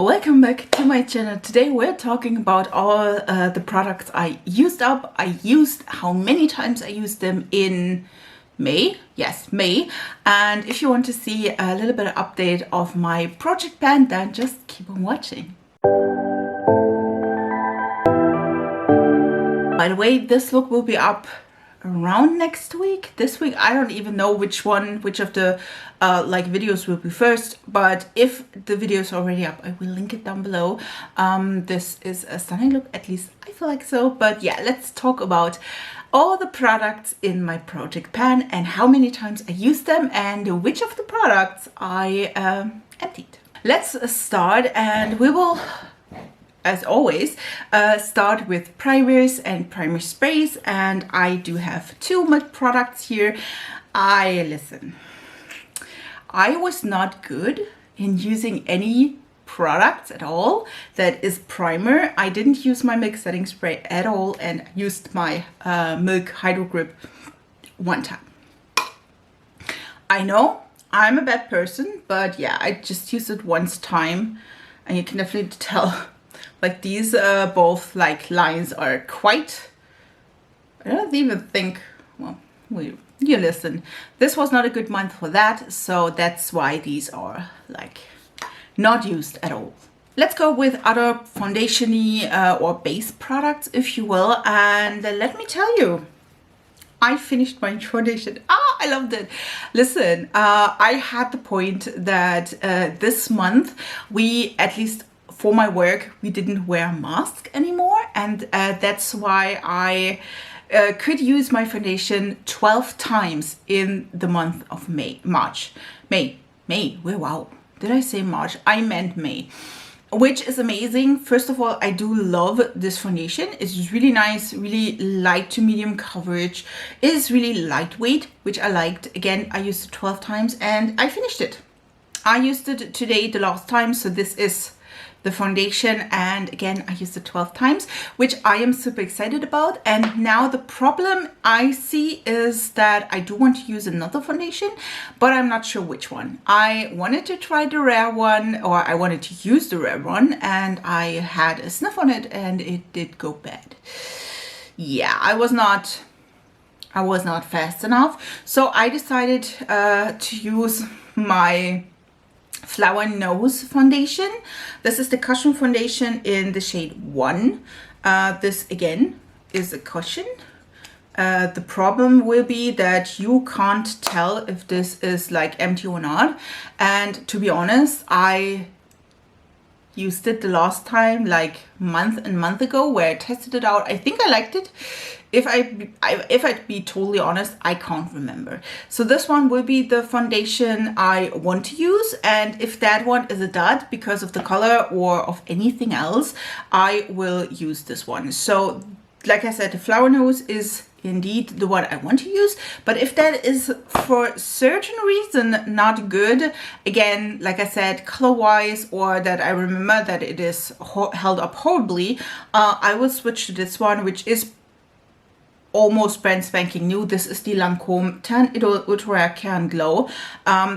Welcome back to my channel. Today we're talking about all the products I used up. How many times I used them in May. Yes, May. And if you want to see a little bit of update of my project pan, then just keep on watching. By the way, this look will be up around next week. This week I don't even know which of the videos will be first, but if the video is already up, I will link it down below. This is a stunning look, at least I feel like so. But yeah, let's talk about all the products in my project pan and how many times I used them and which of the products I emptied. Let's start, and we will, as always, start with primers and primer sprays, and I do have two products here. I was not good in using any products at all that is primer. I didn't use my milk setting spray at all and used my milk Hydrogrip one time. I know I'm a bad person, but yeah, I just used it once time, and you can definitely tell like these both like lines are quite, I don't even think, well, you listen, this was not a good month for that, so that's why these are like not used at all. Let's go with other foundation-y or base products, if you will, and let me tell you, I finished my foundation. I loved it. Listen, I had the point that this month we, at least for my work, we didn't wear a mask anymore, and that's why I could use my foundation 12 times in the month of May. Wow, did I say March? I meant May, which is amazing. First of all, I do love this foundation. It's really nice, really light to medium coverage. It is really lightweight, which I liked. Again, I used it 12 times and I finished it. I used it today the last time, so this is the foundation, and again I used it 12 times, which I am super excited about. And now the problem I see is that I do want to use another foundation, but I'm not sure which one. I wanted to try the rare one, or I wanted to use the rare one, and I had a sniff on it and it did go bad. Yeah, I was not fast enough, so I decided to use my Flower Nose foundation. This is the cushion foundation in the shade 1. This again is a cushion. The problem will be that you can't tell if this is like empty or not, and to be honest, I used it the last time like month ago, where I tested it out. I think I liked it. If I'd be totally honest, I can't remember. So this one will be the foundation I want to use, and if that one is a dud because of the color or of anything else, I will use this one. So like I said, the Flower Nose is indeed the one I want to use, but if that is for certain reason not good, again, like I said, color wise, or that I remember that it is held up horribly, I will switch to this one, which is almost brand spanking new. This is the Lancome Tan Ultra Care and Glow.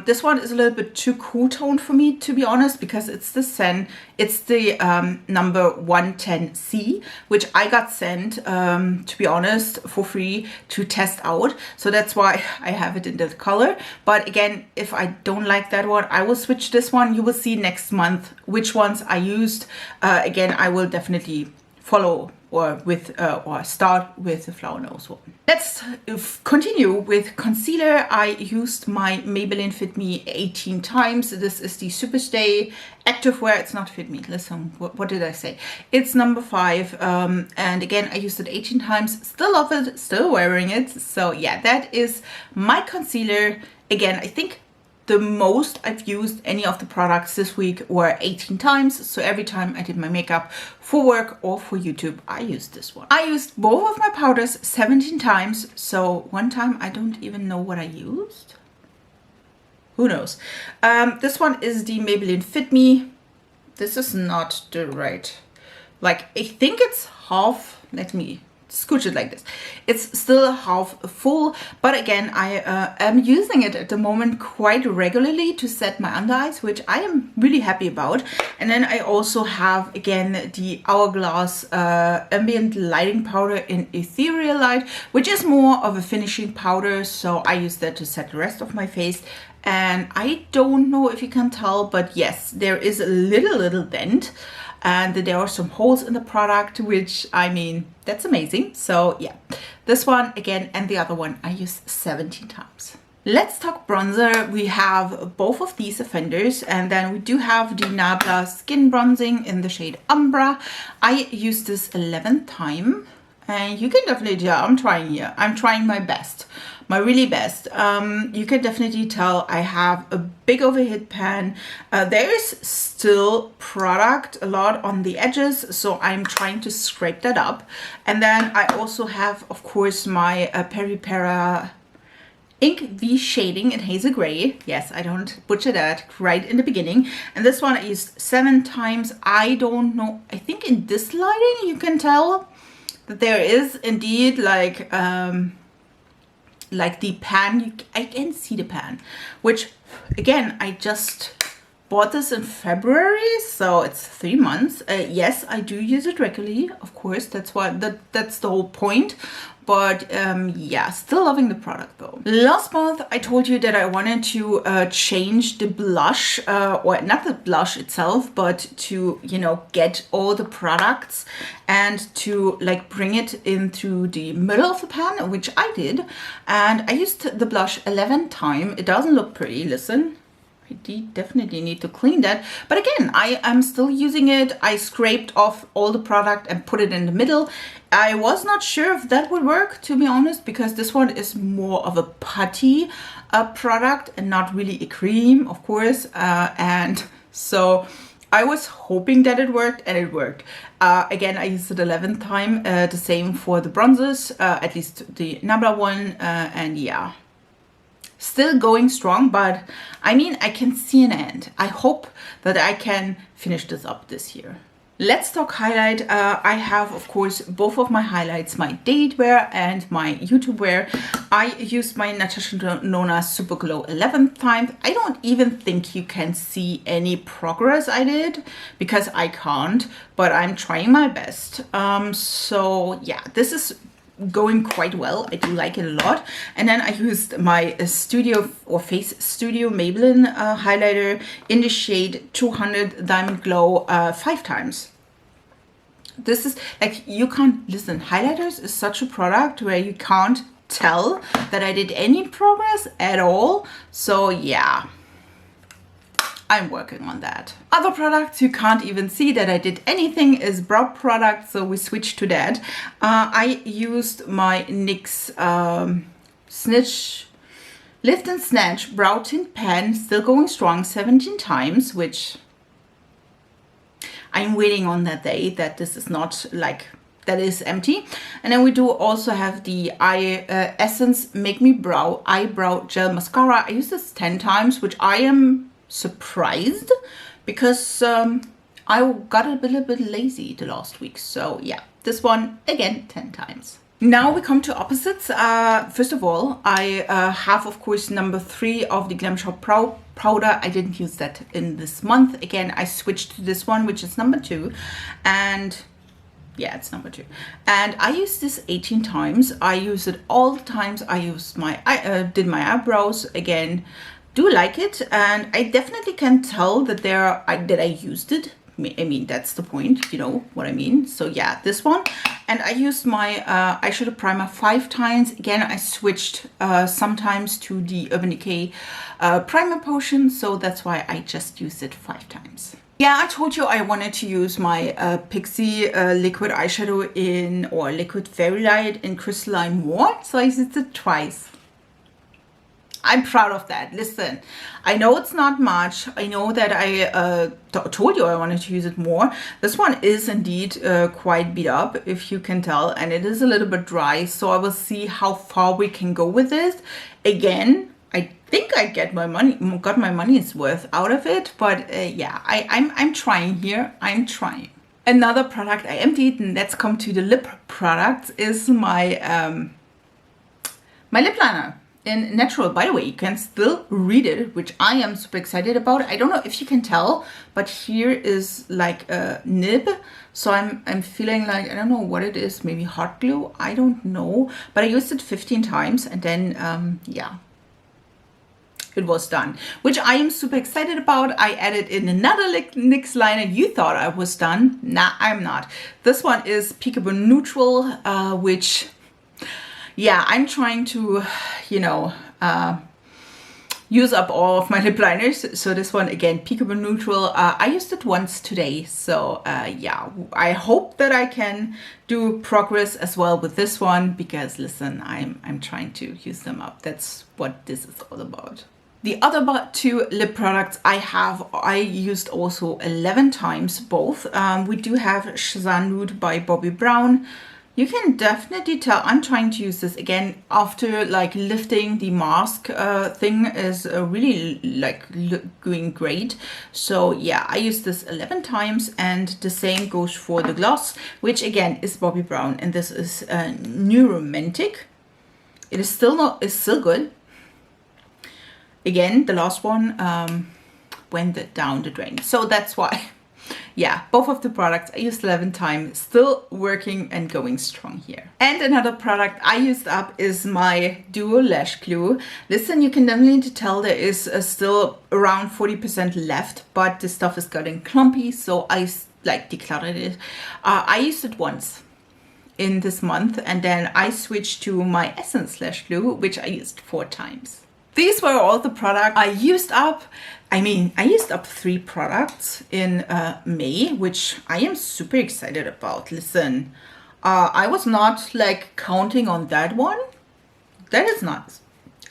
This one is a little bit too cool tone for me, to be honest, because it's the number 110C, which I got sent, to be honest, for free to test out. So that's why I have it in that color. But again, if I don't like that one, I will switch this one. You will see next month which ones I used. Again, I will definitely follow or start with the Flower Nose one. Let's continue with concealer. I used my Maybelline Fit Me 18 times. This is the Superstay Activewear. It's not Fit Me. Listen, what did I say? It's number 5. And again, I used it 18 times. Still love it. Still wearing it. So yeah, that is my concealer. Again, I think the most I've used any of the products this week were 18 times. So every time I did my makeup for work or for YouTube, I used this one. I used both of my powders 17 times. So one time I don't even know what I used. Who knows? This one is the Maybelline Fit Me. This is not the right, like I think it's half. Let me scooch it like this. It's still half full, but again, I am using it at the moment quite regularly to set my under eyes, which I am really happy about. And then I also have, again, the Hourglass Ambient Lighting Powder in Ethereal Light, which is more of a finishing powder, so I use that to set the rest of my face. And I don't know if you can tell, but yes, there is a little dent. And there are some holes in the product, which, I mean, that's amazing. So yeah, this one again, and the other one I used 17 times. Let's talk bronzer. We have both of these offenders, and then we do have the Nabla Skin Bronzing in the shade Umbra. I used this 11th time, and you can definitely tell I'm trying here. I'm trying my best. My really best. You can definitely tell I have a big overhead pan. There is still product a lot on the edges, so I'm trying to scrape that up. And then I also have, of course, my Peripera Ink V Shading in Hazel Gray. Yes, I don't butcher that right in the beginning. And this one I used 7 times. I don't know. I think in this lighting you can tell that there is indeed like the pan, I can see the pan, which again, I just bought this in February, so it's 3 months. Yes, I do use it regularly, of course, that's the whole point. But yeah, still loving the product though. Last month I told you that I wanted to change the blush, or not the blush itself, but to, you know, get all the products and to like bring it into the middle of the pan, which I did. And I used the blush 11 times. It doesn't look pretty, listen. I definitely need to clean that. But again, I am still using it. I scraped off all the product and put it in the middle. I was not sure if that would work, to be honest, because this one is more of a putty product and not really a cream, of course. And so I was hoping that it worked, and it worked. Again, I used it 11th time. The same for the bronzers, at least the Nabla one. And yeah. Still going strong, but I mean, I can see an end. I hope that I can finish this up this year. Let's talk highlight. I have, of course, both of my highlights, my date wear and my YouTube wear. I used my Natasha Denona Super Glow 11th time. I don't even think you can see any progress I did because I can't, but I'm trying my best. So yeah, this is going quite well. I do like it a lot. And then I used my Studio or Face Studio Maybelline highlighter in the shade 200 Diamond Glow 5 times. This is like, you can't listen, highlighters is such a product where you can't tell that I did any progress at all. So yeah, I'm working on that. Other products you can't even see that I did anything is brow product, so we switched to that. I used my NYX Snatch Lift and Snatch Brow Tint Pen, still going strong, 17 times, which I'm waiting on that day that this is not like, that is empty. And then we do also have the Essence Make Me Brow Eyebrow Gel Mascara. I used this 10 times, which I am surprised because I got a little bit lazy the last week. So yeah, this one again 10 times. Now we come to opposites. First of all, I have, of course, number 3 of the Glam Shop Brow Powder. I didn't use that in this month. Again, I switched to this one, which is number 2. And yeah, it's number 2. And I used this 18 times. I use it all the times. I used my, did my eyebrows again. Do like it, and I definitely can tell that that I used it. I mean, that's the point, you know what I mean. So yeah, this one. And I used my eyeshadow primer 5 times. Again, I switched sometimes to the Urban Decay primer potion, so that's why I just used it 5 times. Yeah, I told you I wanted to use my Pixi liquid eyeshadow in, or liquid fairy light in Crystalline More, so I used it twice. I'm proud of that. Listen, I know it's not much. I know that I told you I wanted to use it more. This one is indeed quite beat up, if you can tell, and it is a little bit dry. So I will see how far we can go with this. Again, I think I got my money's worth out of it. But yeah, I'm trying here. I'm trying. Another product I emptied, and let's come to the lip products, is my my lip liner in Natural. By the way, you can still read it, which I am super excited about. I don't know if you can tell, but here is like a nib. So I'm feeling like, I don't know what it is, maybe hot glue, I don't know. But I used it 15 times and then, yeah, it was done, which I am super excited about. I added in another NYX liner. You thought I was done. Nah, I'm not. This one is Peekaboo Neutral, which, yeah, I'm trying to, you know, use up all of my lip liners. So this one, again, Peekaboo Neutral. I used it once today. So yeah, I hope that I can do progress as well with this one, because listen, I'm trying to use them up. That's what this is all about. The other two lip products I used also 11 times both. We do have Shazam Nude by Bobbi Brown. You can definitely tell I'm trying to use this again after like lifting the mask thing is really like going great. So yeah, I used this 11 times, and the same goes for the gloss, which again is Bobbi Brown, and this is New Romantic. It is still still good. Again, the last one went down the drain, so that's why. Yeah, both of the products I used 11 times, still working and going strong here. And another product I used up is my Duo Lash Glue. Listen, you can definitely tell there is still around 40% left, but the stuff is getting clumpy, so I like decluttered it. I used it once in this month, and then I switched to my Essence Lash Glue, which I used 4 times. These were all the products I used up. I mean, I used up 3 products in May, which I am super excited about. Listen, I was not like counting on that one. That is nice.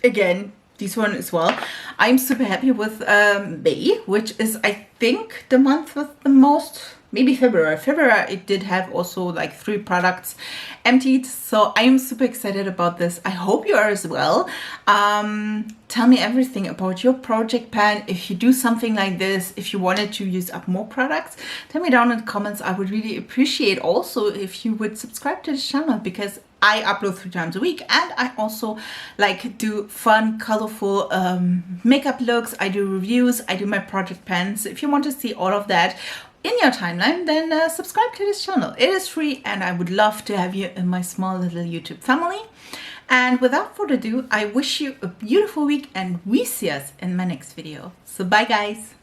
Again, this one as well. I'm super happy with May, which is, I think, the month with the most. Maybe February. February, it did have also like 3 products emptied. So I am super excited about this. I hope you are as well. Tell me everything about your project pan. If you do something like this, if you wanted to use up more products, tell me down in the comments. I would really appreciate also if you would subscribe to the channel, because I upload 3 times a week, and I also like do fun, colorful makeup looks. I do reviews, I do my project pans. If you want to see all of that in your timeline, then subscribe to this channel. It is free, and I would love to have you in my small little YouTube family. And without further ado, I wish you a beautiful week, and we see us in my next video. So bye guys.